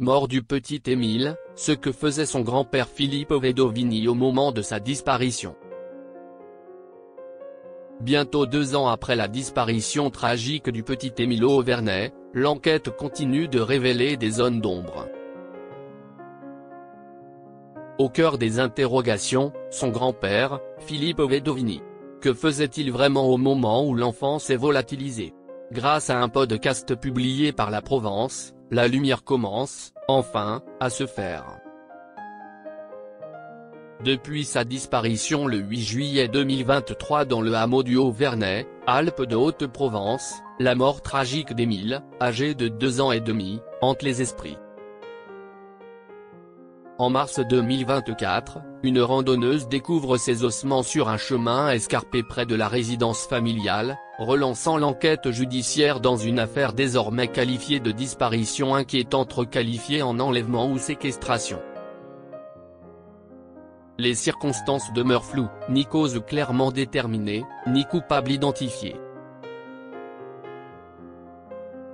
Mort du petit Émile, ce que faisait son grand-père Filippo Vedovini au moment de sa disparition. Bientôt 2 ans après la disparition tragique du petit Émile au Auvernais, l'enquête continue de révéler des zones d'ombre. Au cœur des interrogations, son grand-père, Filippo Vedovini. Que faisait-il vraiment au moment où l'enfant s'est volatilisé? Grâce à un podcast publié par La Provence, la lumière commence, enfin, à se faire. Depuis sa disparition le 8 juillet 2023 dans le hameau du Haut-Vernay, Alpes de Haute-Provence, la mort tragique d'Émile, âgé de 2 ans et demi, hante les esprits. En mars 2024, une randonneuse découvre ses ossements sur un chemin escarpé près de la résidence familiale, relançant l'enquête judiciaire dans une affaire désormais qualifiée de disparition inquiétante requalifiée en enlèvement ou séquestration. Les circonstances demeurent floues, ni cause clairement déterminée, ni coupable identifié.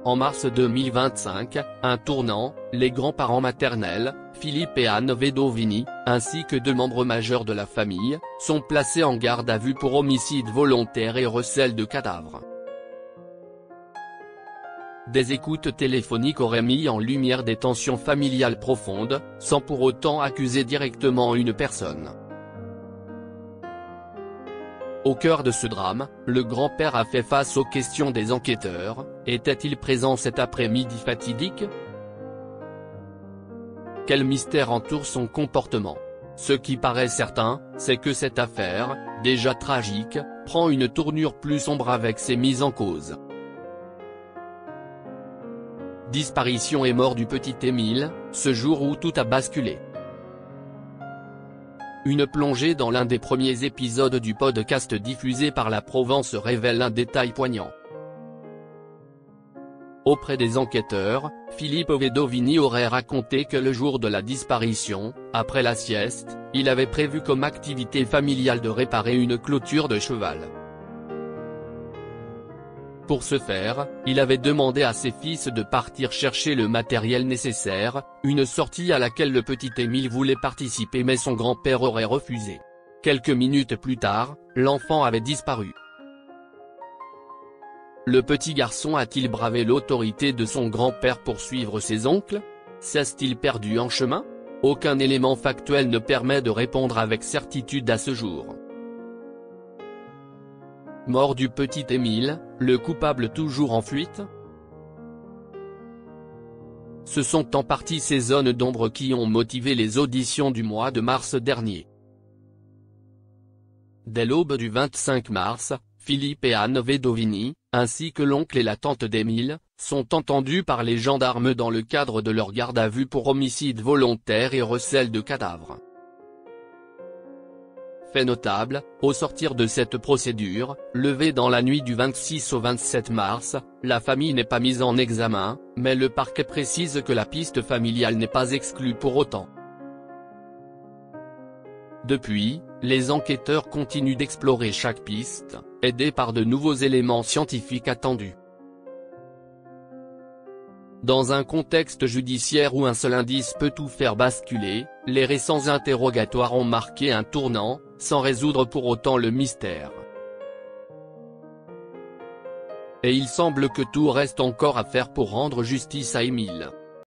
En mars 2025, un tournant, les grands-parents maternels, Philippe et Anne Vedovini, ainsi que 2 membres majeurs de la famille, sont placés en garde à vue pour homicide volontaire et recel de cadavres. Des écoutes téléphoniques auraient mis en lumière des tensions familiales profondes, sans pour autant accuser directement une personne. Au cœur de ce drame, le grand-père a fait face aux questions des enquêteurs. Était-il présent cet après-midi fatidique? Quel mystère entoure son comportement? Ce qui paraît certain, c'est que cette affaire, déjà tragique, prend une tournure plus sombre avec ses mises en cause. Disparition et mort du petit Émile, ce jour où tout a basculé. Une plongée dans l'un des premiers épisodes du podcast diffusé par La Provence révèle un détail poignant. Auprès des enquêteurs, Filippo Vedovini aurait raconté que le jour de la disparition, après la sieste, il avait prévu comme activité familiale de réparer une clôture de cheval. Pour ce faire, il avait demandé à ses fils de partir chercher le matériel nécessaire, une sortie à laquelle le petit Émile voulait participer mais son grand-père aurait refusé. Quelques minutes plus tard, l'enfant avait disparu. Le petit garçon a-t-il bravé l'autorité de son grand-père pour suivre ses oncles? S'est-il perdu en chemin? Aucun élément factuel ne permet de répondre avec certitude à ce jour. Mort du petit Émile, le coupable toujours en fuite? Ce sont en partie ces zones d'ombre qui ont motivé les auditions du mois de mars dernier. Dès l'aube du 25 mars, Philippe et Anne Vedovini, ainsi que l'oncle et la tante d'Émile, sont entendus par les gendarmes dans le cadre de leur garde à vue pour homicide volontaire et recel de cadavres. Fait notable, au sortir de cette procédure, levée dans la nuit du 26 au 27 mars, la famille n'est pas mise en examen, mais le parquet précise que la piste familiale n'est pas exclue pour autant. Depuis, les enquêteurs continuent d'explorer chaque piste, aidés par de nouveaux éléments scientifiques attendus. Dans un contexte judiciaire où un seul indice peut tout faire basculer, les récents interrogatoires ont marqué un tournant, sans résoudre pour autant le mystère. Et il semble que tout reste encore à faire pour rendre justice à Émile.